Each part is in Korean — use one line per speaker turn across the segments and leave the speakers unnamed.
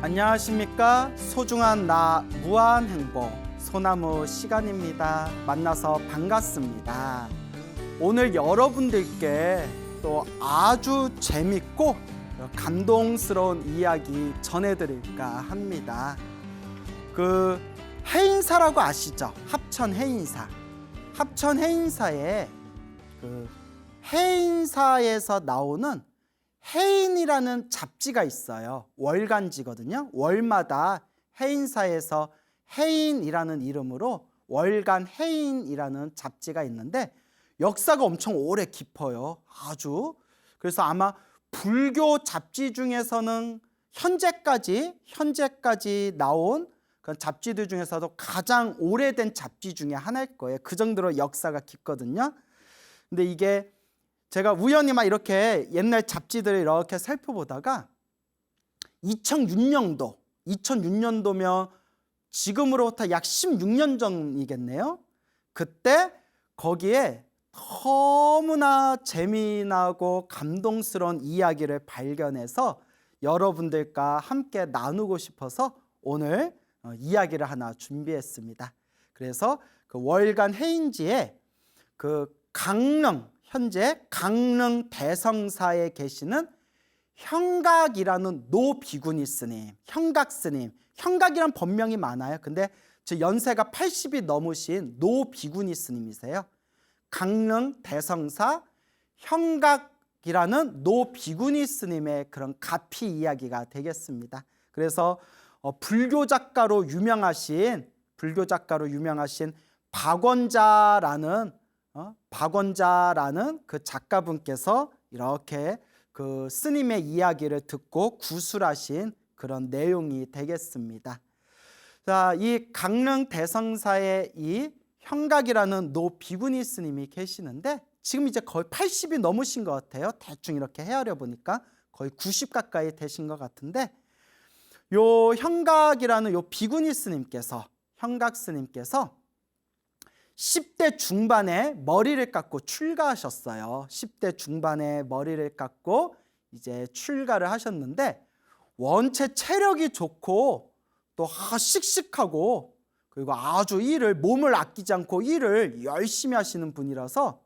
안녕하십니까? 소중한 나 무한행복 소나무 시간입니다. 만나서 반갑습니다. 오늘 여러분들께 또 아주 재밌고 감동스러운 이야기 전해드릴까 합니다. 그 해인사라고 아시죠? 합천 해인사. 합천 해인사에 그 해인사에서 나오는 해인이라는 잡지가 있어요. 월간지거든요. 월마다 해인사에서 해인이라는 이름으로 월간 해인이라는 잡지가 있는데 역사가 엄청 오래 깊어요. 아주. 그래서 아마 불교 잡지 중에서는 현재까지 나온 그 잡지들 중에서도 가장 오래된 잡지 중에 하나일 거예요. 그 정도로 역사가 깊거든요. 근데 이게 제가 우연히 막 이렇게 옛날 잡지들을 이렇게 살펴보다가 2006년도면 지금으로부터 약 16년 전이겠네요. 그때 거기에 너무나 재미나고 감동스러운 이야기를 발견해서 여러분들과 함께 나누고 싶어서 오늘 이야기를 하나 준비했습니다. 그래서 그 월간 해인지에 그 현재 강릉 대성사에 계시는 형각이라는 노비구니 스님, 형각 스님, 형각이란 법명이 많아요. 근데 제 연세가 80이 넘으신 노비구니 스님이세요. 강릉 대성사 형각이라는 노비구니 스님의 그런 가피 이야기가 되겠습니다. 그래서 불교 작가로 유명하신 박원자라는 그 작가분께서 이렇게 그 스님의 이야기를 듣고 구술하신 그런 내용이 되겠습니다. 자, 이 강릉 대성사에 이 형각이라는 노비구니 스님이 계시는데 지금 이제 거의 80이 넘으신 것 같아요. 대충 이렇게 헤아려 보니까 거의 90 가까이 되신 것 같은데 요 형각이라는 요 비구니 스님께서 형각 스님께서 10대 중반에 머리를 깎고 출가하셨어요. 10대 중반에 머리를 깎고 이제 출가를 하셨는데 원체 체력이 좋고 또 씩씩하고 그리고 아주 몸을 아끼지 않고 일을 열심히 하시는 분이라서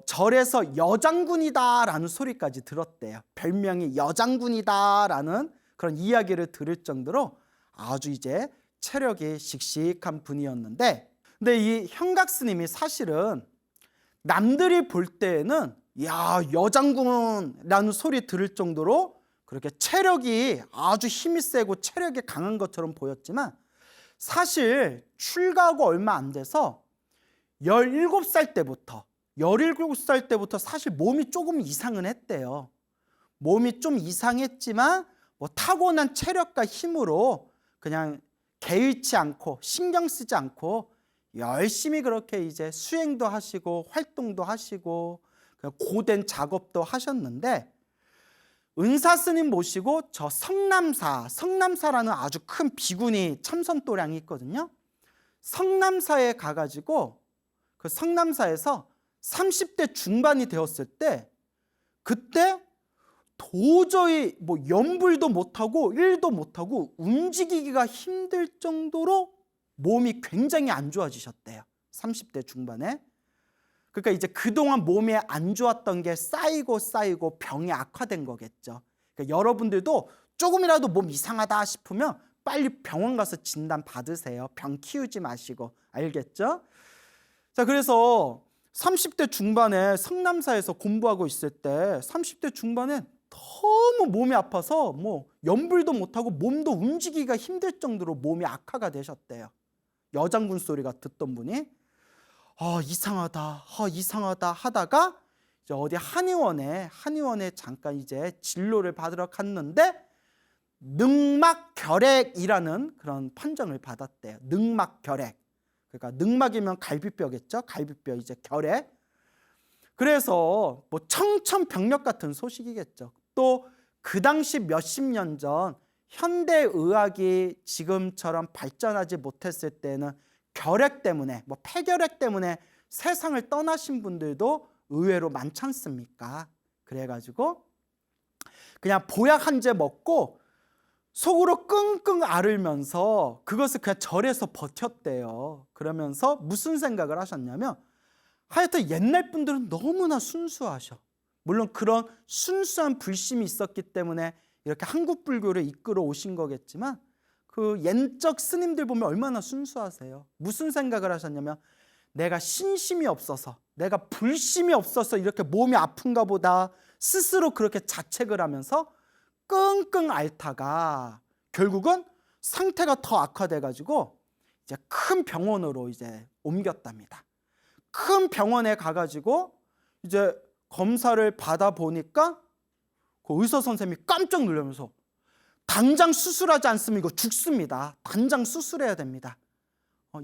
절에서 여장군이다라는 소리까지 들었대요. 별명이 여장군이다라는 그런 이야기를 들을 정도로 아주 이제 체력이 씩씩한 분이었는데 근데 이 형각 스님이 사실은 남들이 볼 때에는 야 여장군이라는 소리 들을 정도로 그렇게 체력이 아주 힘이 세고 체력이 강한 것처럼 보였지만 사실 출가하고 얼마 안 돼서 17살 때부터 사실 몸이 조금 이상은 했대요. 몸이 좀 이상했지만 뭐 타고난 체력과 힘으로 그냥 개의치 않고 신경 쓰지 않고 열심히 그렇게 이제 수행도 하시고 활동도 하시고 고된 작업도 하셨는데 은사 스님 모시고 저 성남사라는 아주 큰 비구니 참선도량이 있거든요. 성남사에 가가지고 그 성남사에서 30대 중반이 되었을 때 그때 도저히 뭐 염불도 못하고 일도 못하고 움직이기가 힘들 정도로 몸이 굉장히 안 좋아지셨대요. 30대 중반에. 그러니까 이제 그동안 몸에 안 좋았던 게 쌓이고 병이 악화된 거겠죠. 그러니까 여러분들도 조금이라도 몸 이상하다 싶으면 빨리 병원 가서 진단 받으세요. 병 키우지 마시고. 알겠죠? 자, 그래서 30대 중반에 성남사에서 공부하고 있을 때 30대 중반에 너무 몸이 아파서 뭐 염불도 못하고 몸도 움직이기가 힘들 정도로 몸이 악화가 되셨대요. 여장군 소리가 듣던 분이 이상하다 하다가 이제 어디 한의원에 잠깐 이제 진료를 받으러 갔는데 늑막결핵이라는 그런 판정을 받았대요. 늑막결핵. 그러니까 늑막이면 갈비뼈겠죠. 갈비뼈 이제 결핵. 그래서 뭐 청천벽력 같은 소식이겠죠. 또 그 당시 몇십 년 전 현대의학이 지금처럼 발전하지 못했을 때는 결핵 때문에 뭐 폐결핵 때문에 세상을 떠나신 분들도 의외로 많지 않습니까? 그래가지고 그냥 보약 한 제 먹고 속으로 끙끙 앓으면서 그것을 그냥 절에서 버텼대요. 그러면서 무슨 생각을 하셨냐면 하여튼 옛날 분들은 너무나 순수하셔. 물론 그런 순수한 불심이 있었기 때문에 이렇게 한국 불교를 이끌어 오신 거겠지만 그 옛적 스님들 보면 얼마나 순수하세요. 무슨 생각을 하셨냐면 내가 신심이 없어서, 내가 불심이 없어서 이렇게 몸이 아픈가 보다 스스로 그렇게 자책을 하면서 끙끙 앓다가 결국은 상태가 더 악화돼 가지고 이제 큰 병원으로 이제 옮겼답니다. 큰 병원에 가가지고 이제 검사를 받아 보니까 그 의사 선생님이 깜짝 놀라면서 당장 수술하지 않으면 이거 죽습니다. 당장 수술해야 됩니다.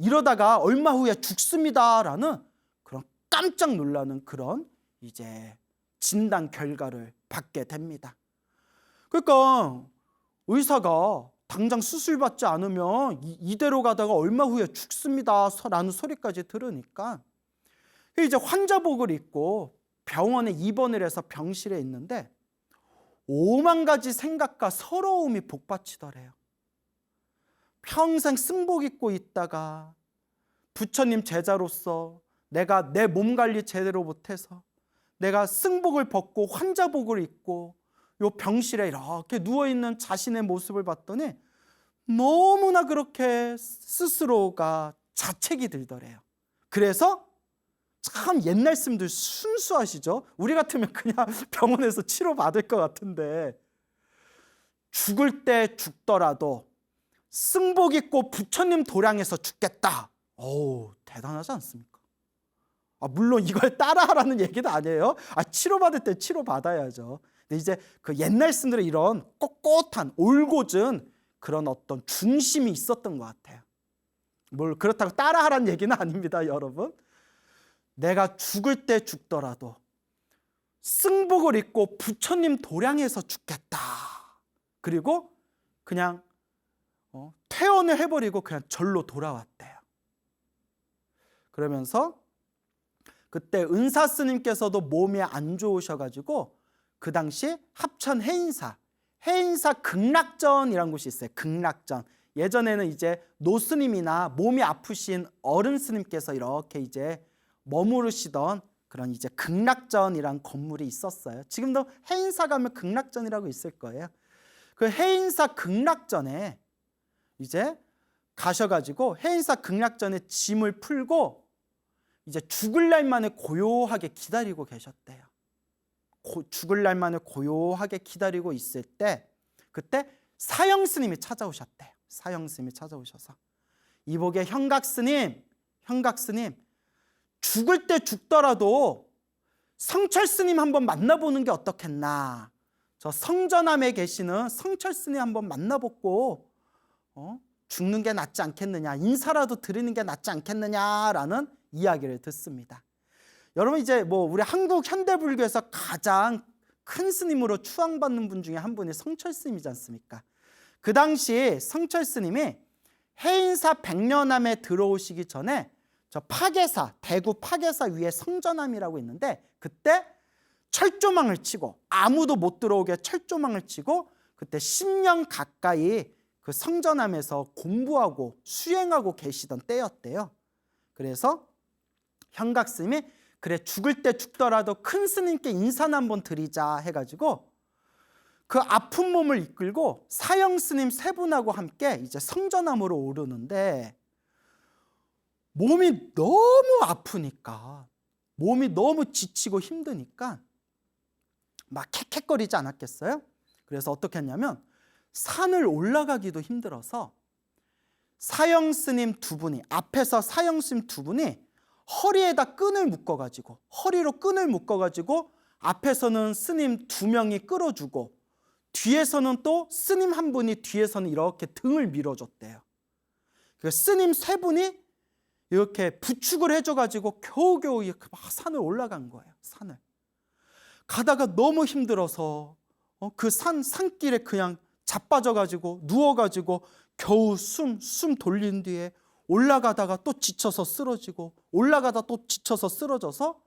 이러다가 얼마 후에 죽습니다라는 그런 깜짝 놀라는 그런 이제 진단 결과를 받게 됩니다. 그러니까 의사가 당장 수술 받지 않으면 이대로 가다가 얼마 후에 죽습니다라는 소리까지 들으니까 이제 환자복을 입고 병원에 입원을 해서 병실에 있는데 5만 가지 생각과 서러움이 복받치더래요. 평생 승복 입고 있다가 부처님 제자로서 내가 내 몸 관리 제대로 못해서 내가 승복을 벗고 환자복을 입고 요 병실에 이렇게 누워있는 자신의 모습을 봤더니 너무나 그렇게 스스로가 자책이 들더래요. 그래서 참 옛날 스님들 순수하시죠. 우리 같으면 그냥 병원에서 치료받을 것 같은데 죽을 때 죽더라도 승복 입고 부처님 도량에서 죽겠다. 어우, 대단하지 않습니까? 물론 이걸 따라하라는 얘기는 아니에요. 치료받을 때 치료받아야죠. 근데 이제 그 옛날 스님들의 이런 꼿꼿한 올곧은 그런 어떤 중심이 있었던 것 같아요. 뭘 그렇다고 따라하라는 얘기는 아닙니다, 여러분. 내가 죽을 때 죽더라도 승복을 입고 부처님 도량에서 죽겠다. 그리고 그냥 퇴원을 해버리고 그냥 절로 돌아왔대요. 그러면서 그때 은사 스님께서도 몸이 안 좋으셔가지고 그 당시 합천 해인사 극락전이라는 곳이 있어요. 극락전. 예전에는 이제 노스님이나 몸이 아프신 어른 스님께서 이렇게 이제 머무르시던 그런 이제 극락전이란 건물이 있었어요. 지금도 해인사 가면 극락전이라고 있을 거예요. 그 해인사 극락전에 이제 가셔가지고 해인사 극락전에 짐을 풀고 이제 죽을 날만을 고요하게 기다리고 계셨대요. 죽을 날만을 고요하게 기다리고 있을 때 그때 사형 스님이 찾아오셨대요. 사형 스님이 찾아오셔서 이복의 형각 스님 죽을 때 죽더라도 성철 스님 한번 만나보는 게 어떻겠나. 저 성전함에 계시는 성철 스님 한번 만나보고 죽는 게 낫지 않겠느냐, 인사라도 드리는 게 낫지 않겠느냐라는 이야기를 듣습니다. 여러분 이제 우리 한국 현대불교에서 가장 큰 스님으로 추앙받는 분 중에 한 분이 성철 스님이지 않습니까? 그 당시 성철 스님이 해인사 백년암에 들어오시기 전에 저 파계사, 대구 파계사 위에 성전함이라고 있는데 그때 철조망을 치고 아무도 못 들어오게 철조망을 치고 그때 10년 가까이 그 성전함에서 공부하고 수행하고 계시던 때였대요. 그래서 형각 스님이 그래 죽을 때 죽더라도 큰 스님께 인사나 한번 드리자 해가지고 그 아픈 몸을 이끌고 사형 스님 세 분하고 함께 이제 성전함으로 오르는데 몸이 너무 아프니까 몸이 너무 지치고 힘드니까 막 캑캑거리지 않았겠어요? 그래서 어떻게 했냐면 산을 올라가기도 힘들어서 사형 스님 두 분이 앞에서 사형 스님 두 분이 허리에다 끈을 묶어가지고 허리로 끈을 묶어가지고 앞에서는 스님 두 명이 끌어주고 뒤에서는 또 스님 한 분이 뒤에서는 이렇게 등을 밀어줬대요. 그러니까 스님 세 분이 이렇게 부축을 해줘가지고 겨우겨우 막 산을 올라간 거예요. 산을 가다가 너무 힘들어서 그 산길에 그냥 자빠져가지고 누워가지고 겨우 숨 돌린 뒤에 올라가다가 또 지쳐서 쓰러지고 올라가다 또 지쳐서 쓰러져서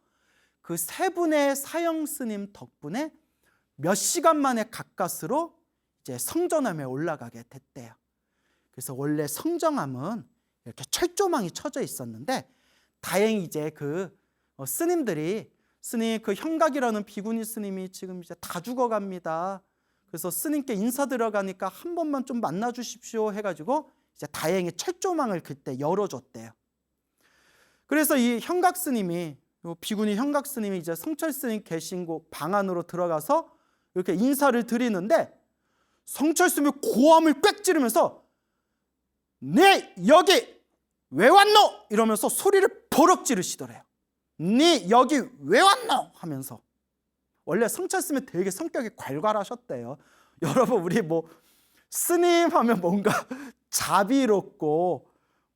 그 세 분의 사형 스님 덕분에 몇 시간 만에 가까스로 이제 성전함에 올라가게 됐대요. 그래서 원래 성정함은 이렇게 철조망이 쳐져 있었는데 다행히 이제 스님들이 스님 형각이라는 비구니 스님이 지금 이제 다 죽어갑니다. 그래서 스님께 인사 들어가니까 한 번만 좀 만나 주십시오 해가지고 이제 다행히 철조망을 그때 열어줬대요. 그래서 이 형각 스님이 비구니 형각 스님이 이제 성철 스님 계신 곳 방 안으로 들어가서 이렇게 인사를 드리는데 성철 스님이 고함을 꽥 지르면서 네 여기 왜 왔노? 이러면서 소리를 버럭 지르시더래요. 네 여기 왜 왔노? 하면서. 원래 성철 스님이 되게 성격이 괄괄하셨대요. 여러분 우리 스님 하면 뭔가 자비롭고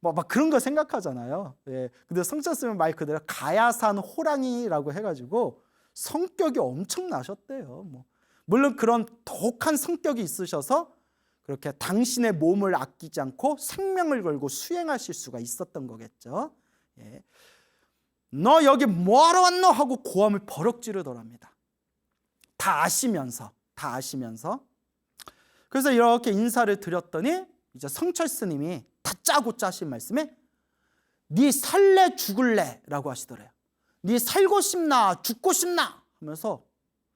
막 그런 거 생각하잖아요. 예. 근데 성철 스님은 말 그대로 가야산 호랑이라고 해가지고 성격이 엄청나셨대요. 물론 그런 독한 성격이 있으셔서 그렇게 당신의 몸을 아끼지 않고 생명을 걸고 수행하실 수가 있었던 거겠죠. 예. 너 여기 뭐하러 왔노? 하고 고함을 버럭 지르더랍니다. 다 아시면서. 그래서 이렇게 인사를 드렸더니 이제 성철 스님이 다짜고짜 하신 말씀에 네 살래 죽을래? 라고 하시더래요. 네 살고 싶나 죽고 싶나? 하면서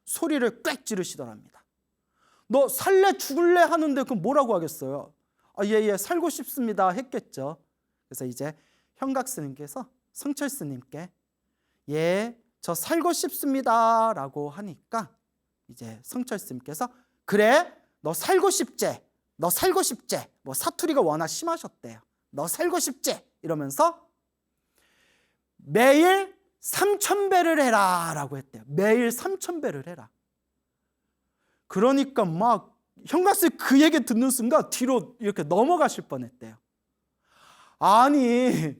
소리를 꽥 지르시더랍니다. 너 살래 죽을래 하는데 그럼 뭐라고 하겠어요? 예, 살고 싶습니다 했겠죠. 그래서 이제 형각 스님께서 성철 스님께 예, 저 살고 싶습니다 라고 하니까 이제 성철 스님께서 그래, 너 살고 싶제? 사투리가 워낙 심하셨대요. 너 살고 싶제? 이러면서 매일 3,000배를 해라 라고 했대요. 매일 3,000배를 해라. 그러니까 막 형각스님 그 얘기 듣는 순간 뒤로 이렇게 넘어가실 뻔했대요. 아니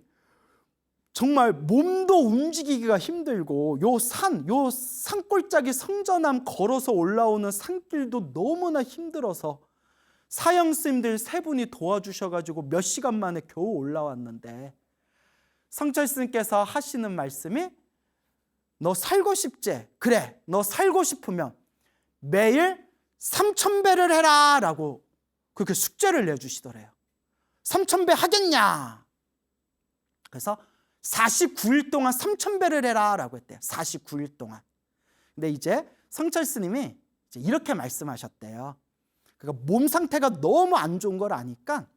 정말 몸도 움직이기가 힘들고 요 산골짜기 성전함 걸어서 올라오는 산길도 너무나 힘들어서 사형스님들 3분이 도와주셔가지고 몇 시간 만에 겨우 올라왔는데 성철 스님께서 하시는 말씀이 너 살고 싶지? 그래, 너 살고 싶으면 매일 3,000배를 해라 라고 그렇게 숙제를 내주시더래요. 3,000배 하겠냐? 그래서 49일 동안 3,000배를 해라 라고 했대요. 49일 동안. 근데 이제 성철 스님이 이제 이렇게 말씀하셨대요. 그러니까 몸 상태가 너무 안 좋은 걸 아니까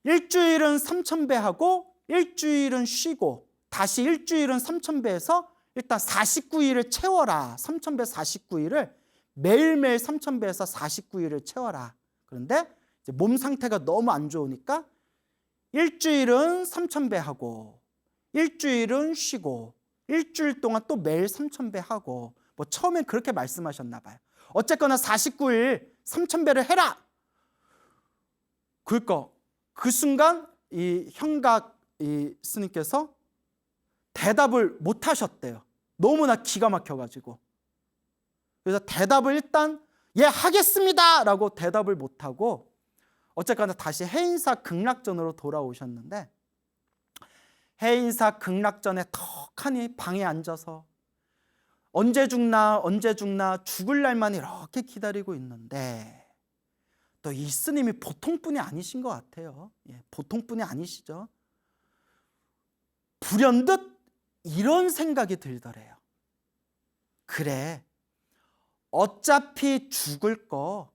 일주일은 3,000배 하고 일주일은 쉬고 다시 일주일은 3,000배 해서 일단 49일을 채워라. 3,000배 49일을 매일매일 3,000배에서 49일을 채워라. 그런데 이제 몸 상태가 너무 안 좋으니까 일주일은 3,000배 하고 일주일은 쉬고 일주일 동안 또 매일 3,000배 하고 처음엔 그렇게 말씀하셨나 봐요. 어쨌거나 49일 3,000배를 해라. 그러니까 그 순간 이 형각 이 스님께서 대답을 못 하셨대요. 너무나 기가 막혀가지고. 그래서 대답을 일단 예 하겠습니다 라고 대답을 못하고 어쨌거나 다시 해인사 극락전으로 돌아오셨는데 해인사 극락전에 턱하니 방에 앉아서 언제 죽나 죽을 날만 이렇게 기다리고 있는데 또 이 스님이 보통 분이 아니신 것 같아요. 예, 보통 분이 아니시죠. 불현듯 이런 생각이 들더래요. 그래, 어차피 죽을 거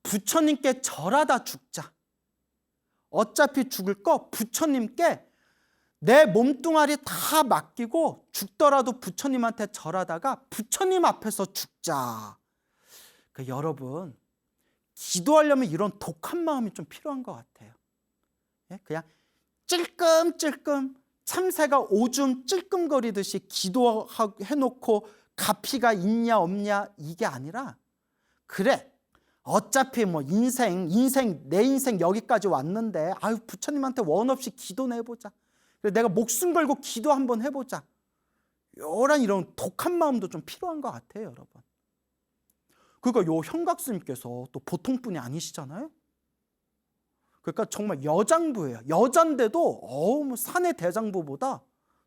부처님께 절하다 죽자. 어차피 죽을 거 부처님께 내 몸뚱아리 다 맡기고 죽더라도 부처님한테 절하다가 부처님 앞에서 죽자. 여러분 기도하려면 이런 독한 마음이 좀 필요한 것 같아요. 그냥 찔끔찔끔 참새가 오줌 찔끔거리듯이 기도해놓고 가피가 있냐 없냐 이게 아니라 그래 어차피 내 인생 여기까지 왔는데 아유 부처님한테 원 없이 기도나 해보자. 그래 내가 목숨 걸고 기도 한번 해보자. 이런 독한 마음도 좀 필요한 것 같아요, 여러분. 그러니까 요 형각스님께서 또 보통 분이 아니시잖아요. 그러니까 정말 여장부예요. 여잔데도 사내 대장부보다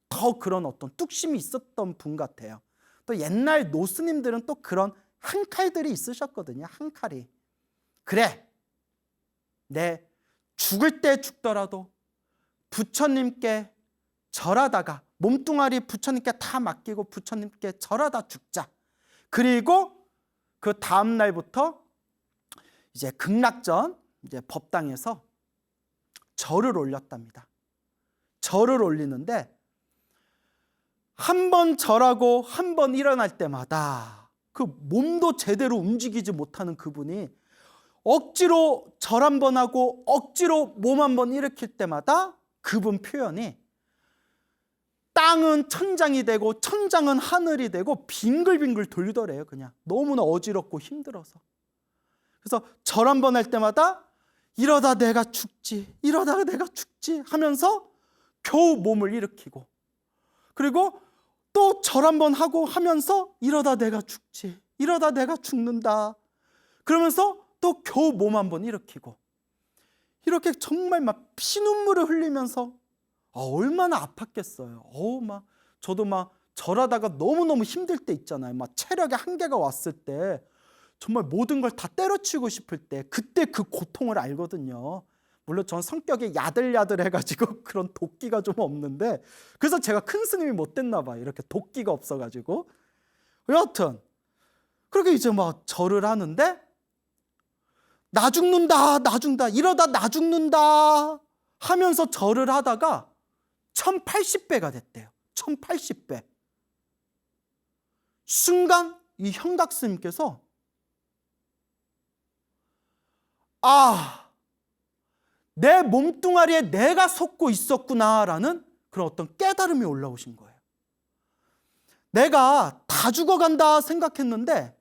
더 그런 어떤 뚝심이 있었던 분 같아요. 또 옛날 노스님들은 또 그런 한 칼들이 있으셨거든요. 한 칼이. 그래, 내 죽을 때 죽더라도 부처님께 절하다가 몸뚱아리 부처님께 다 맡기고 부처님께 절하다 죽자. 그리고 그 다음 날부터 이제 극락전 이제 법당에서 절을 올렸답니다. 절을 올리는데 한 번 절하고 한 번 일어날 때마다 그 몸도 제대로 움직이지 못하는 그분이 억지로 절 한 번 하고 억지로 몸 한 번 일으킬 때마다 그분 표현이 땅은 천장이 되고 천장은 하늘이 되고 빙글빙글 돌더래요. 그냥 너무나 어지럽고 힘들어서. 그래서 절 한 번 할 때마다 이러다 내가 죽지, 이러다가 내가 죽지 하면서 겨우 몸을 일으키고, 그리고 또 절 한 번 하고 하면서 이러다 내가 죽지, 이러다 내가 죽는다 그러면서 또 겨우 몸 한 번 일으키고, 이렇게 정말 막 피눈물을 흘리면서 얼마나 아팠겠어요. 막 저도 막 절하다가 너무너무 힘들 때 있잖아요. 막 체력의 한계가 왔을 때 정말 모든 걸 다 때려치우고 싶을 때 그때 그 고통을 알거든요. 물론 전 성격이 야들야들해가지고 그런 도끼가 좀 없는데, 그래서 제가 큰 스님이 못 됐나 봐요. 이렇게 도끼가 없어가지고. 여하튼 그렇게 이제 막 절을 하는데 나 죽는다, 나 죽는다, 이러다 나 죽는다 하면서 절을 하다가 1080배가 됐대요. 1080배. 순간 이 현각스님께서 내 몸뚱아리에 내가 솟고 있었구나라는 그런 어떤 깨달음이 올라오신 거예요. 내가 다 죽어간다 생각했는데,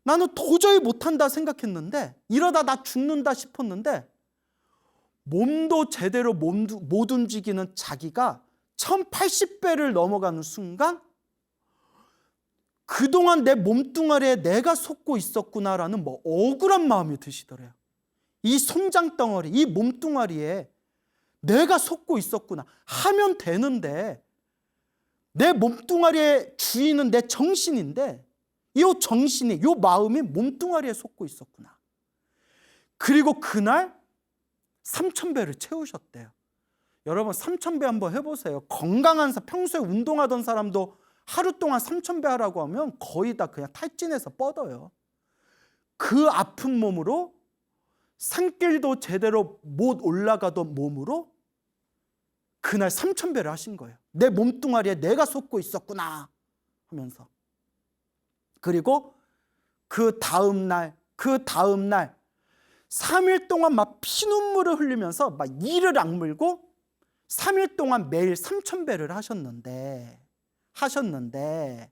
나는 도저히 못한다 생각했는데, 이러다 나 죽는다 싶었는데, 몸도 제대로 못 움직이는 자기가 1080배를 넘어가는 순간 그동안 내 몸뚱아리에 내가 솟고 있었구나라는 억울한 마음이 드시더래요. 이 솜장덩어리, 이 몸뚱아리에 내가 솟고 있었구나 하면 되는데, 내 몸뚱아리의 주인은 내 정신인데 이 정신이, 이 마음이 몸뚱아리에 솟고 있었구나. 그리고 그날 3000배를 채우셨대요. 여러분 3000배 한번 해보세요. 건강한 평소에 운동하던 사람도 하루 동안 3000배 하라고 하면 거의 다 그냥 탈진해서 뻗어요. 그 아픈 몸으로 산길도 제대로 못 올라가던 몸으로 그날 3000배를 하신 거예요. 내 몸뚱아리에 내가 솟고 있었구나 하면서. 그리고 그 다음 날 3일 동안 막 피눈물을 흘리면서 막 이를 악물고 3일 동안 매일 3000배를 하셨는데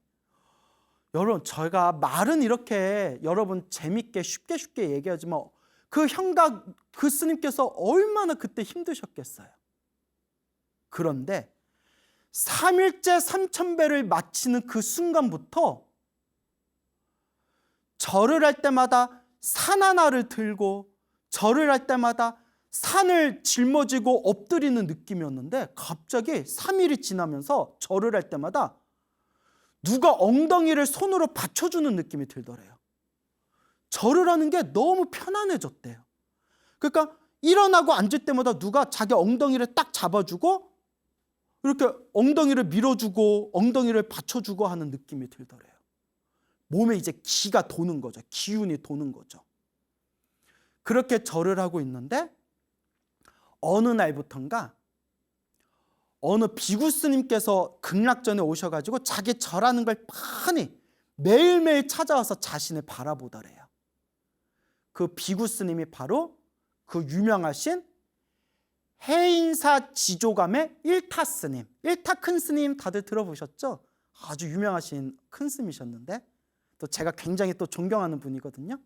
여러분, 저희가 말은 이렇게 여러분 재밌게 쉽게 얘기하지만 그 현각 그 스님께서 얼마나 그때 힘드셨겠어요. 그런데 3일째 3000배를 마치는 그 순간부터 절을 할 때마다 산 하나를 들고, 절을 할 때마다 산을 짊어지고 엎드리는 느낌이었는데, 갑자기 3일이 지나면서 절을 할 때마다 누가 엉덩이를 손으로 받쳐주는 느낌이 들더래요. 절을 하는 게 너무 편안해졌대요. 그러니까 일어나고 앉을 때마다 누가 자기 엉덩이를 딱 잡아주고 이렇게 엉덩이를 밀어주고 엉덩이를 받쳐주고 하는 느낌이 들더래요. 몸에 이제 기가 도는 거죠. 기운이 도는 거죠. 그렇게 절을 하고 있는데 어느 날부턴가 어느 비구 스님께서 극락전에 오셔가지고 자기 절하는 걸 빤히 매일매일 찾아와서 자신을 바라보더래요. 그 비구 스님이 바로 그 유명하신 해인사 지조감의 일타 스님, 일타 큰 스님 다들 들어보셨죠? 아주 유명하신 큰 스님이셨는데 또 제가 굉장히 또 존경하는 분이거든요.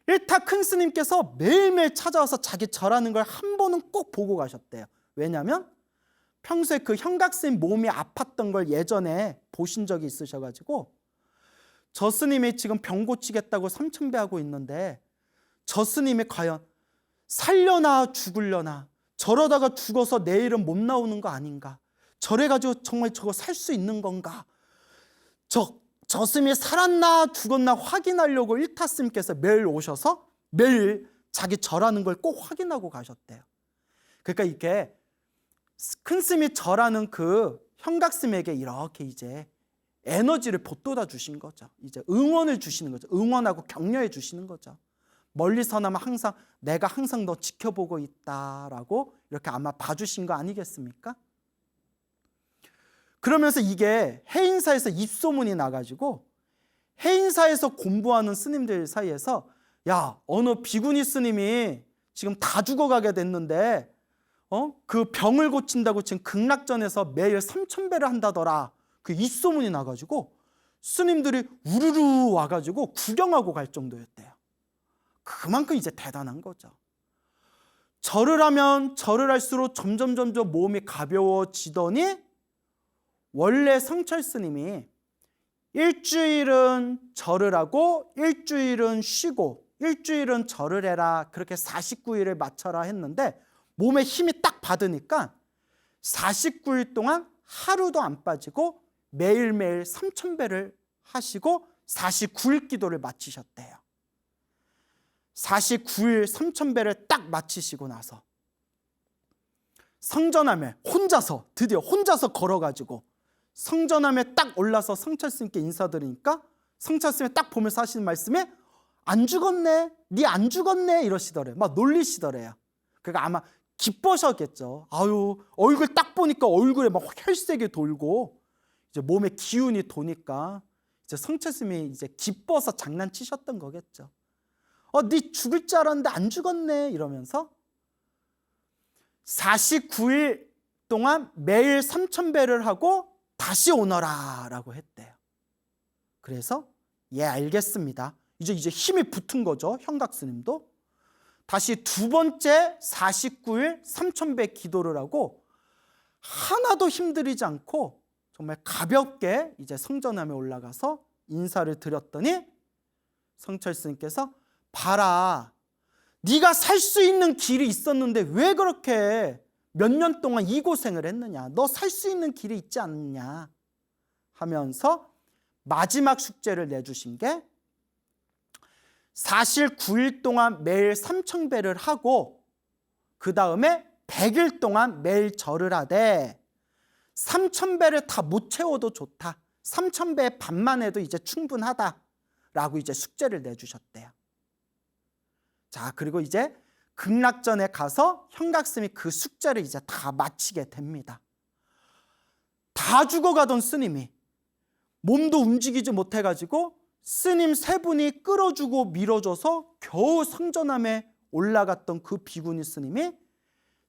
일타 큰 스님께서 매일매일 찾아와서 자기 절하는 걸 한 번은 꼭 보고 가셨대요. 왜냐하면 평소에 그 현각스님 몸이 아팠던 걸 예전에 보신 적이 있으셔가지고, 저 스님이 지금 병 고치겠다고 3000배 하고 있는데 저 스님이 과연 살려나 죽으려나, 저러다가 죽어서 내일은 못 나오는 거 아닌가, 저래가지고 정말 저거 살 수 있는 건가, 저 스님이 살았나 죽었나 확인하려고 일타 스님께서 매일 오셔서 매일 자기 절하는 걸 꼭 확인하고 가셨대요. 그러니까 이게 큰 스님이 절하는 그 형각스님에게 이렇게 이제 에너지를 보돋아 주신 거죠. 이제 응원을 주시는 거죠. 응원하고 격려해 주시는 거죠. 멀리서나마 항상 내가 항상 너 지켜보고 있다라고 이렇게 아마 봐주신 거 아니겠습니까? 그러면서 이게 해인사에서 입소문이 나가지고 해인사에서 공부하는 스님들 사이에서 야, 어느 비구니 스님이 지금 다 죽어가게 됐는데 그 병을 고친다고 지금 극락전에서 매일 3,000배를 한다더라. 그 입소문이 나가지고 스님들이 우르르 와가지고 구경하고 갈 정도였대요. 그만큼 이제 대단한 거죠. 절을 하면 절을 할수록 점점 몸이 가벼워지더니 원래 성철 스님이 일주일은 절을 하고 일주일은 쉬고 일주일은 절을 해라, 그렇게 49일을 맞춰라 했는데 몸에 힘이 딱 받으니까 49일 동안 하루도 안 빠지고 매일매일 3,000배를 하시고 49일 기도를 마치셨대요. 49일 3,000배를 딱 마치시고 나서 성전함에 드디어 혼자서 걸어가지고 성전함에 딱 올라서 성철스님께 인사드리니까 성철스님이 딱 보면서 하시는 말씀이 안 죽었네, 니 안 죽었네 이러시더래요. 막 놀리시더래요. 그러니까 아마 기뻐하셨겠죠. 아유, 얼굴 딱 보니까 얼굴에 막 혈색이 돌고 이제 몸에 기운이 도니까 이제 성철스님이 이제 기뻐서 장난치셨던 거겠죠. 니 죽을 줄 알았는데 안 죽었네 이러면서 49일 동안 매일 3,000배를 하고 다시 오너라 라고 했대요. 그래서 예, 알겠습니다. 이제 힘이 붙은 거죠. 형각스님도 다시 두 번째 49일 3,000배 기도를 하고 하나도 힘들이지 않고 정말 가볍게 이제 성전함에 올라가서 인사를 드렸더니 성철스님께서 봐라, 네가 살 수 있는 길이 있었는데 왜 그렇게 몇 년 동안 이 고생을 했느냐, 너 살 수 있는 길이 있지 않느냐 하면서 마지막 숙제를 내주신 게 49일 동안 매일 3,000배를 하고 그 다음에 100일 동안 매일 절을 하되 3,000배를 다 못 채워도 좋다, 3,000배의 반만 해도 이제 충분하다라고 이제 숙제를 내주셨대요. 자, 그리고 이제 극락전에 가서 형각스님이 그 숙제를 이제 다 마치게 됩니다. 다 죽어가던 스님이 몸도 움직이지 못해가지고 스님 세 분이 끌어주고 밀어줘서 겨우 성전함에 올라갔던 그 비구니 스님이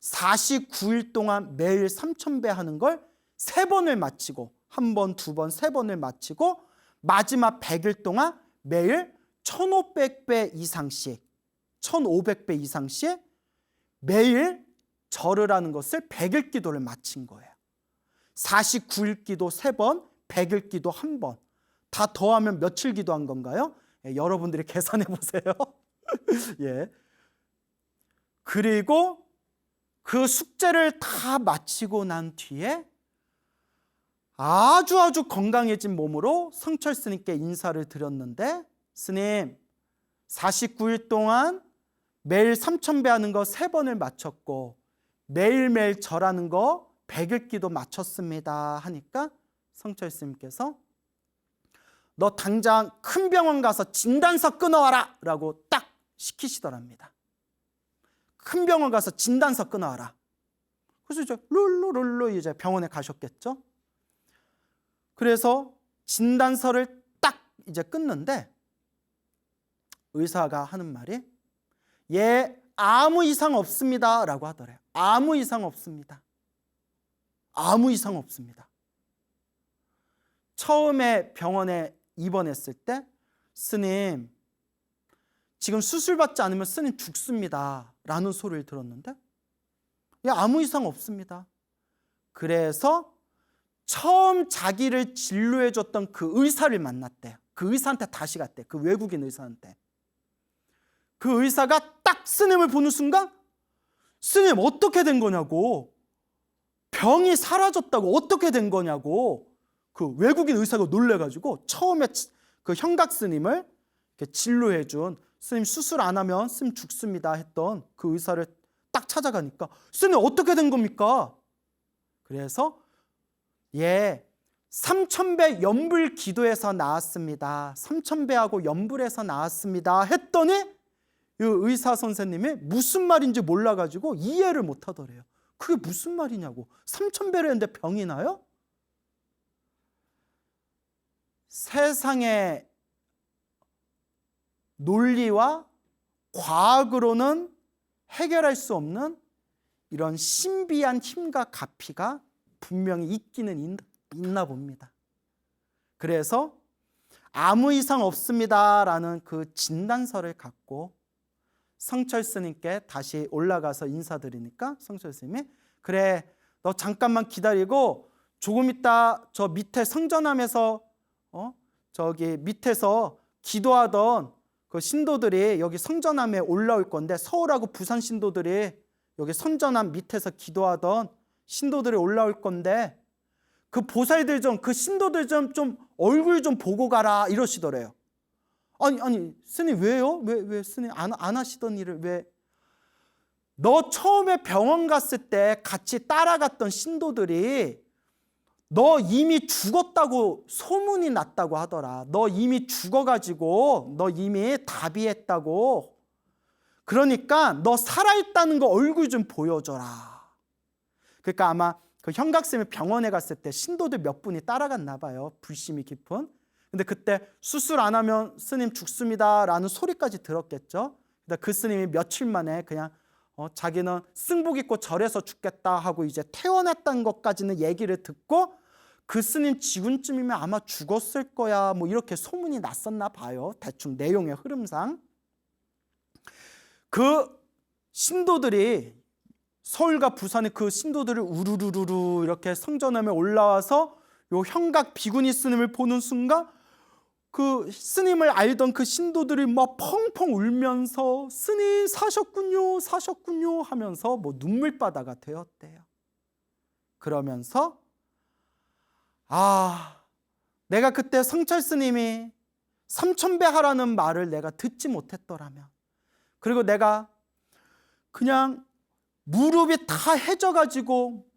49일 동안 매일 3,000배 하는 걸 3번을 마치고, 1번, 2번, 3번을 마치고 마지막 100일 동안 매일 1,500배 이상씩 1,500배 이상씩 매일 절을 하는 것을 100일 기도를 마친 거예요. 49일 기도 3번, 100일 기도 1번. 다 더하면 며칠 기도한 건가요? 예, 여러분들이 계산해 보세요. 예. 그리고 그 숙제를 다 마치고 난 뒤에 아주 건강해진 몸으로 성철 스님께 인사를 드렸는데, 스님 49일 동안 매일 3,000배 하는 거 3번을 마쳤고 매일매일 절하는 거 100일 기도 마쳤습니다 하니까 성철 스님께서 너 당장 큰 병원 가서 진단서 끊어와라 라고 딱 시키시더랍니다. 큰 병원 가서 진단서 끊어와라. 그래서 이제 룰루 이제 병원에 가셨겠죠. 그래서 진단서를 딱 이제 끊는데 의사가 하는 말이 예, 아무 이상 없습니다 라고 하더래요. 아무 이상 없습니다. 아무 이상 없습니다. 처음에 병원에 입원했을 때 스님 지금 수술받지 않으면 스님 죽습니다 라는 소리를 들었는데 예, 아무 이상 없습니다. 그래서 처음 자기를 진료해줬던 그 의사를 만났대요. 그 의사한테 다시 갔대요. 그 외국인 의사한테. 그 의사가 딱 스님을 보는 순간 스님 어떻게 된 거냐고, 병이 사라졌다고 어떻게 된 거냐고 그 외국인 의사가 놀래가지고 처음에 그 형각 스님을 진료해준 스님 수술 안 하면 스님 죽습니다 했던 그 의사를 딱 찾아가니까 스님 어떻게 된 겁니까? 그래서 3000배 연불 기도해서 나았습니다. 3000배하고 연불해서 나았습니다 했더니 이 의사 선생님이 무슨 말인지 몰라가지고 이해를 못 하더래요. 그게 무슨 말이냐고. 3000배를 했는데 병이 나요? 세상의 논리와 과학으로는 해결할 수 없는 이런 신비한 힘과 가피가 분명히 있기는 있나 봅니다. 그래서 아무 이상 없습니다라는 그 진단서를 갖고 성철 스님께 다시 올라가서 인사드리니까 성철 스님이 그래 너 잠깐만 기다리고 조금 있다 저 밑에 성전함에서 저기 밑에서 기도하던 그 신도들이 여기 성전함에 올라올 건데 서울하고 부산 신도들이 여기 성전함 밑에서 기도하던 신도들이 올라올 건데 그 보살들 좀 그 신도들 좀 얼굴 좀 보고 가라 이러시더래요. 아니 스님 왜요? 왜 스님 안 하시던 일을 왜? 너 처음에 병원 갔을 때 같이 따라갔던 신도들이 너 이미 죽었다고 소문이 났다고 하더라. 너 이미 죽어가지고 너 이미 다비했다고. 그러니까 너 살아있다는 거 얼굴 좀 보여줘라. 그러니까 아마 그 형각스님이 병원에 갔을 때 신도들 몇 분이 따라갔나 봐요. 불심이 깊은. 근데 그때 수술 안 하면 스님 죽습니다 라는 소리까지 들었겠죠. 근데 그 스님이 며칠 만에 그냥 자기는 승복 입고 절에서 죽겠다 하고 이제 퇴원했다는 것까지는 얘기를 듣고 그 스님 지금쯤이면 아마 죽었을 거야 뭐 이렇게 소문이 났었나 봐요. 대충 내용의 흐름상. 그 신도들이 서울과 부산의 그 신도들을 우르르르 이렇게 성전함에 올라와서 요 형각 비구니 스님을 보는 순간 그 스님을 알던 그 신도들이 막 펑펑 울면서 스님 사셨군요 하면서 뭐 눈물바다가 되었대요. 그러면서 내가 그때 성철 스님이 3000배 하라는 말을 내가 듣지 못했더라면, 그리고 내가 그냥 무릎이 다 해져가지고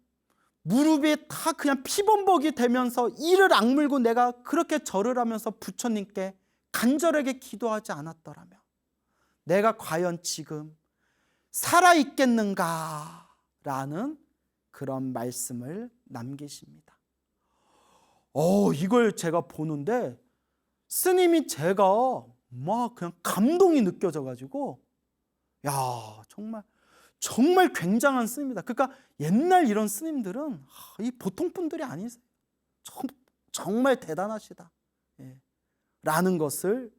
무릎이 다 그냥 피범벅이 되면서 이를 악물고 내가 그렇게 절을 하면서 부처님께 간절하게 기도하지 않았더라면 내가 과연 지금 살아있겠는가 라는 그런 말씀을 남기십니다. 이걸 제가 보는데 스님이 제가 막 그냥 감동이 느껴져가지고 정말 굉장한 스님이다. 그러니까 옛날 이런 스님들은 이 보통 분들이 아니세요. 정말 대단하시다 라는 것을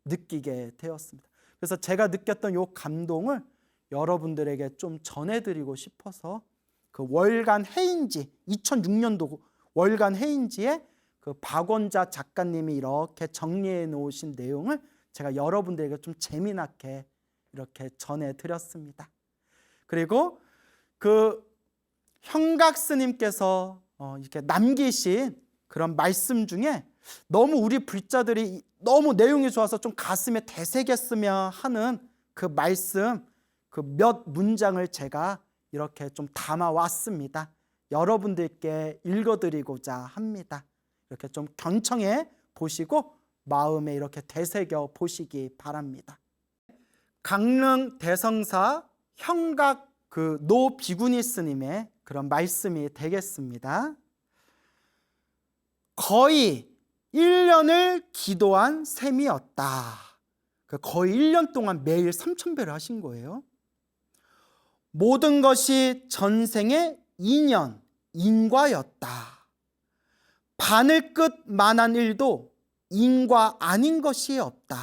느끼게 되었습니다. 그래서 제가 느꼈던 이 감동을 여러분들에게 좀 전해드리고 싶어서 그 월간 해인지 2006년도 월간 해인지에 그 박원자 작가님이 이렇게 정리해 놓으신 내용을 제가 여러분들에게 좀 재미나게 이렇게 전해드렸습니다. 그리고 그 형각 스님께서 이렇게 남기신 그런 말씀 중에 너무 우리 불자들이 너무 내용이 좋아서 좀 가슴에 되새겼으면 하는 그 말씀 그 몇 문장을 제가 이렇게 좀 담아 왔습니다. 여러분들께 읽어드리고자 합니다. 이렇게 좀 경청해 보시고 마음에 이렇게 되새겨 보시기 바랍니다. 강릉 대성사 형각 그 노 비구니 스님의 그런 말씀이 되겠습니다. 거의 1년을 기도한 셈이었다. 거의 1년 동안 매일 3000배를 하신 거예요. 모든 것이 전생의 인연, 인과였다. 바늘 끝만한 일도 인과 아닌 것이 없다.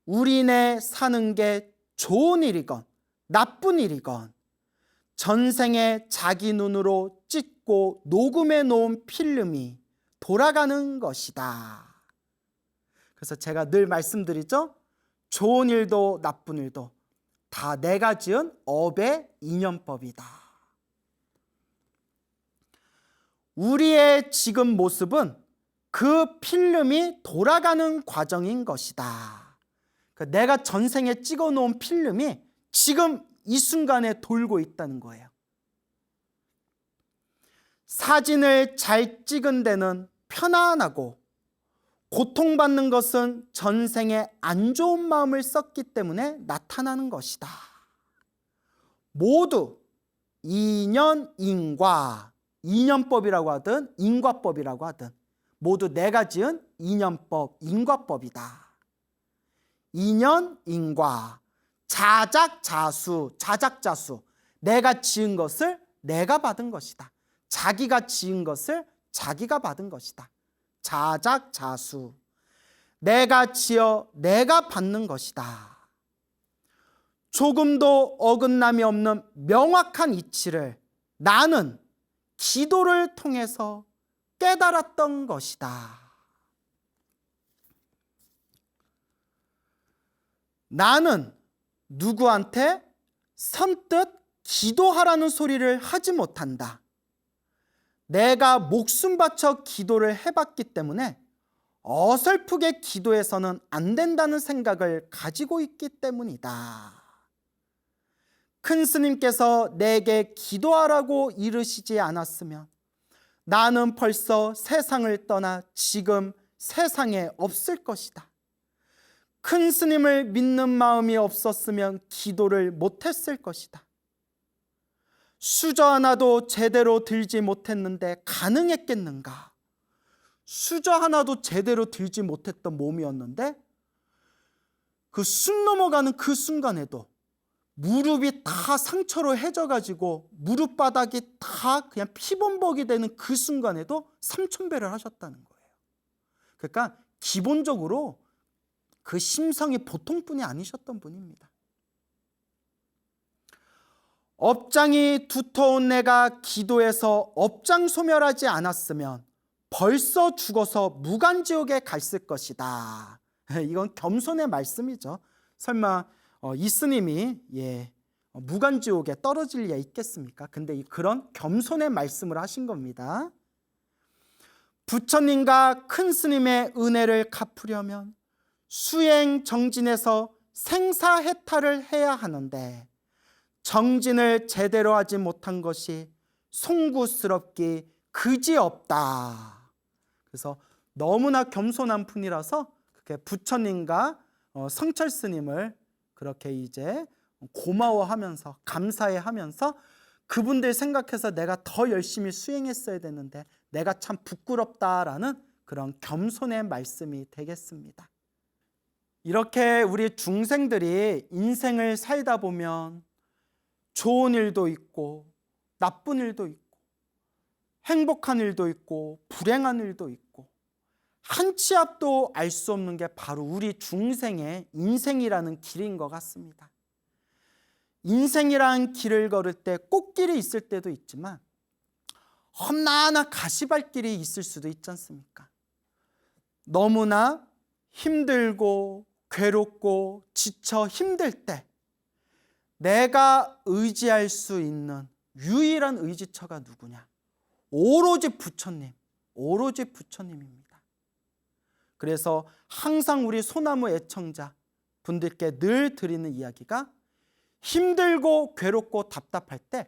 우리네 사는 게 좋은 일이건 나쁜 일이건 전생에 자기 눈으로 찍고 녹음해 놓은 필름이 돌아가는 것이다. 그래서 제가 늘 말씀드리죠. 좋은 일도 나쁜 일도 다 내가 지은 업의 인연법이다. 우리의 지금 모습은 그 필름이 돌아가는 과정인 것이다. 내가 전생에 찍어놓은 필름이 지금 이 순간에 돌고 있다는 거예요. 사진을 잘 찍은 데는 편안하고, 고통받는 것은 전생에 안 좋은 마음을 썼기 때문에 나타나는 것이다. 모두 인연인과, 인연법이라고 하든 인과법이라고 하든 모두 내가 지은 인연법, 인과법이다. 인연인과, 자작자수, 자작자수, 내가 지은 것을 내가 받은 것이다. 자기가 지은 것을 자기가 받은 것이다. 자작자수, 내가 지어 내가 받는 것이다. 조금도 어긋남이 없는 명확한 이치를 나는 기도를 통해서 깨달았던 것이다. 나는 누구한테 선뜻 기도하라는 소리를 하지 못한다. 내가 목숨 바쳐 기도를 해봤기 때문에 어설프게 기도해서는 안 된다는 생각을 가지고 있기 때문이다. 큰 스님께서 내게 기도하라고 이르시지 않았으면 나는 벌써 세상을 떠나 지금 세상에 없을 것이다. 큰 스님을 믿는 마음이 없었으면 기도를 못했을 것이다. 수저 하나도 제대로 들지 못했는데 가능했겠는가? 수저 하나도 제대로 들지 못했던 몸이었는데 그 숨 넘어가는 그 순간에도 무릎이 다 상처로 해져가지고 무릎바닥이 다 그냥 피범벅이 되는 그 순간에도 삼천배를 하셨다는 거예요. 그러니까 기본적으로 그 심성이 보통뿐이 아니셨던 분입니다. 업장이 두터운 내가 기도해서 업장 소멸하지 않았으면 벌써 죽어서 무간지옥에 갔을 것이다. 이건 겸손의 말씀이죠. 설마 이 스님이 무간지옥에 떨어질 리 있겠습니까? 근데 그런 겸손의 말씀을 하신 겁니다. 부처님과 큰 스님의 은혜를 갚으려면 수행 정진에서 생사해탈을 해야 하는데 정진을 제대로 하지 못한 것이 송구스럽기 그지없다. 그래서 너무나 겸손한 분이라서 부처님과 성철 스님을 그렇게 이제 고마워하면서 감사해하면서 그분들 생각해서 내가 더 열심히 수행했어야 되는데 내가 참 부끄럽다라는 그런 겸손의 말씀이 되겠습니다. 이렇게 우리 중생들이 인생을 살다 보면 좋은 일도 있고 나쁜 일도 있고 행복한 일도 있고 불행한 일도 있고 한 치 앞도 알 수 없는 게 바로 우리 중생의 인생이라는 길인 것 같습니다. 인생이라는 길을 걸을 때 꽃길이 있을 때도 있지만 험난한 가시밭길이 있을 수도 있지 않습니까? 너무나 힘들고 괴롭고 지쳐 힘들 때 내가 의지할 수 있는 유일한 의지처가 누구냐? 오로지 부처님, 오로지 부처님입니다. 그래서 항상 우리 소나무 애청자 분들께 늘 드리는 이야기가 힘들고 괴롭고 답답할 때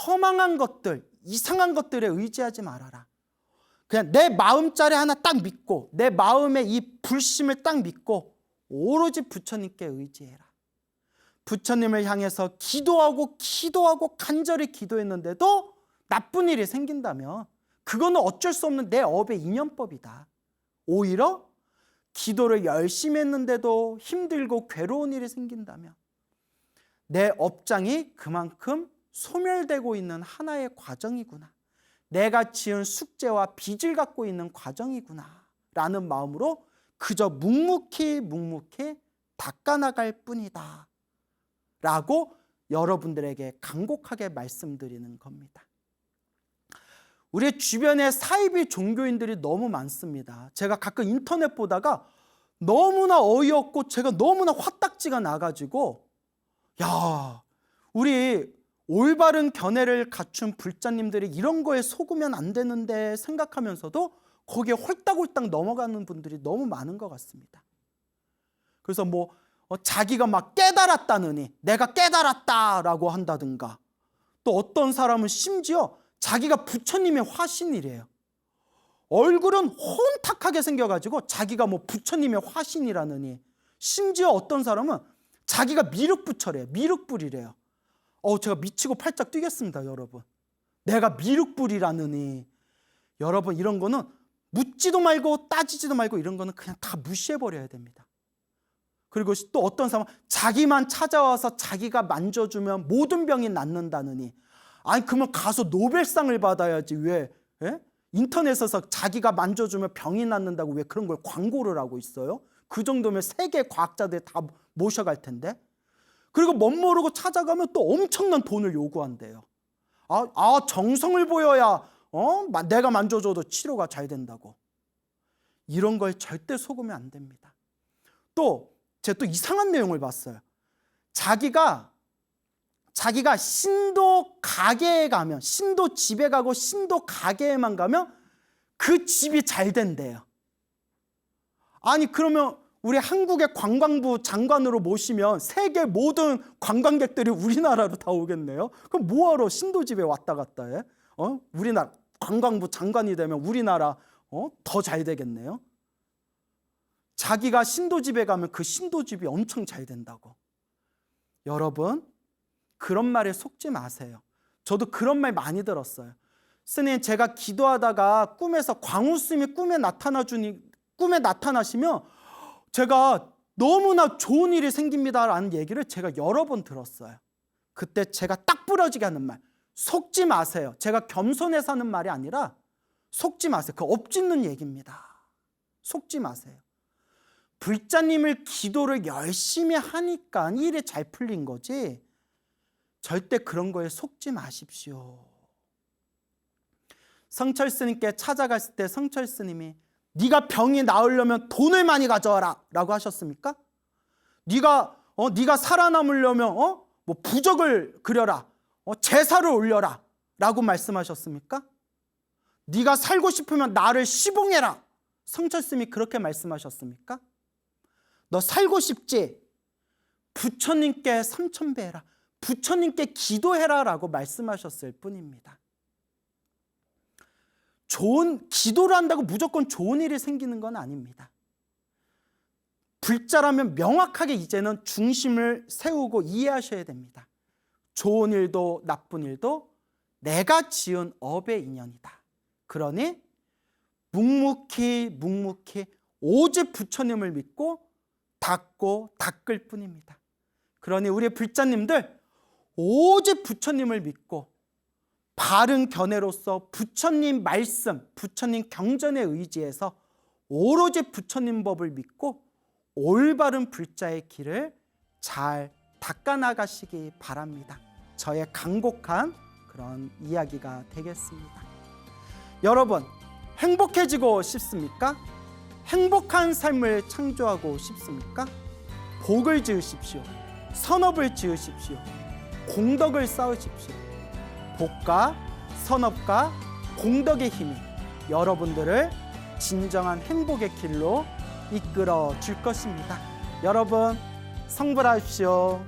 허망한 것들, 이상한 것들에 의지하지 말아라. 그냥 내 마음자리 하나 딱 믿고 내 마음의 이 불심을 딱 믿고 오로지 부처님께 의지해라. 부처님을 향해서 기도하고 간절히 기도했는데도 나쁜 일이 생긴다면 그거는 어쩔 수 없는 내 업의 인연법이다. 오히려 기도를 열심히 했는데도 힘들고 괴로운 일이 생긴다면 내 업장이 그만큼 소멸되고 있는 하나의 과정이구나. 내가 지은 숙제와 빚을 갖고 있는 과정이구나 라는 마음으로 그저 묵묵히 닦아나갈 뿐이다 라고 여러분들에게 간곡하게 말씀드리는 겁니다. 우리 주변에 사이비 종교인들이 너무 많습니다. 제가 가끔 인터넷 보다가 너무나 어이없고 제가 너무나 화딱지가 나가지고 야, 우리 올바른 견해를 갖춘 불자님들이 이런 거에 속으면 안 되는데 생각하면서도 거기에 홀딱홀딱 넘어가는 분들이 너무 많은 것 같습니다. 그래서 자기가 막 깨달았다느니 내가 깨달았다라고 한다든가, 또 어떤 사람은 심지어 자기가 부처님의 화신이래요. 얼굴은 혼탁하게 생겨가지고 자기가 뭐 부처님의 화신이라느니, 심지어 어떤 사람은 자기가 미륵부처래요. 미륵불이래요. 제가 미치고 팔짝 뛰겠습니다, 여러분. 내가 미륵불이라느니. 여러분, 이런 거는 묻지도 말고 따지지도 말고 이런 거는 그냥 다 무시해버려야 됩니다. 그리고 또 어떤 사람은 자기만 찾아와서 자기가 만져주면 모든 병이 낫는다느니. 아니, 그러면 가서 노벨상을 받아야지. 왜? 예? 인터넷에서 자기가 만져주면 병이 낫는다고 왜 그런 걸 광고를 하고 있어요? 그 정도면 세계 과학자들 다 모셔갈 텐데. 그리고 멋모르고 찾아가면 또 엄청난 돈을 요구한대요. 정성을 보여야 내가 만져줘도 치료가 잘 된다고. 이런 거에 절대 속으면 안 됩니다. 또 제가 또 이상한 내용을 봤어요. 자기가 신도 가게에 가면, 신도 집에 가고 신도 가게에만 가면 그 집이 잘 된대요. 아니, 그러면 우리 한국의 관광부 장관으로 모시면 세계 모든 관광객들이 우리나라로 다 오겠네요. 그럼 뭐하러 신도집에 왔다 갔다 해? 우리나라 관광부 장관이 되면 우리나라 더 잘 되겠네요. 자기가 신도집에 가면 그 신도집이 엄청 잘 된다고. 여러분, 그런 말에 속지 마세요. 저도 그런 말 많이 들었어요. 스님, 제가 기도하다가 꿈에서 광우 스님이 꿈에 나타나시면 제가 너무나 좋은 일이 생깁니다라는 얘기를 제가 여러 번 들었어요. 그때 제가 딱 부러지게 하는 말, 속지 마세요. 제가 겸손해서 하는 말이 아니라 속지 마세요. 그 엎짓는 얘기입니다. 속지 마세요. 불자님을 기도를 열심히 하니까 일이 잘 풀린 거지, 절대 그런 거에 속지 마십시오. 성철 스님께 찾아갔을 때 성철 스님이 네가 병이 나으려면 돈을 많이 가져와라 라고 하셨습니까? 네가 살아남으려면 뭐 부적을 그려라, 제사를 올려라 라고 말씀하셨습니까? 네가 살고 싶으면 나를 시봉해라, 성철 스님이 그렇게 말씀하셨습니까? 너 살고 싶지? 부처님께 삼천배해라, 부처님께 기도해라 라고 말씀하셨을 뿐입니다. 좋은 기도를 한다고 무조건 좋은 일이 생기는 건 아닙니다. 불자라면 명확하게 이제는 중심을 세우고 이해하셔야 됩니다. 좋은 일도 나쁜 일도 내가 지은 업의 인연이다. 그러니 묵묵히 오직 부처님을 믿고 닦고 닦을 뿐입니다. 그러니 우리 불자님들 오직 부처님을 믿고 바른 견해로서 부처님 말씀, 부처님 경전에 의지해서 오로지 부처님 법을 믿고 올바른 불자의 길을 잘 닦아나가시기 바랍니다. 저의 간곡한 그런 이야기가 되겠습니다. 여러분, 행복해지고 싶습니까? 행복한 삶을 창조하고 싶습니까? 복을 지으십시오. 선업을 지으십시오. 공덕을 쌓으십시오. 복과 선업과 공덕의 힘이 여러분들을 진정한 행복의 길로 이끌어 줄 것입니다. 여러분, 성불하십시오.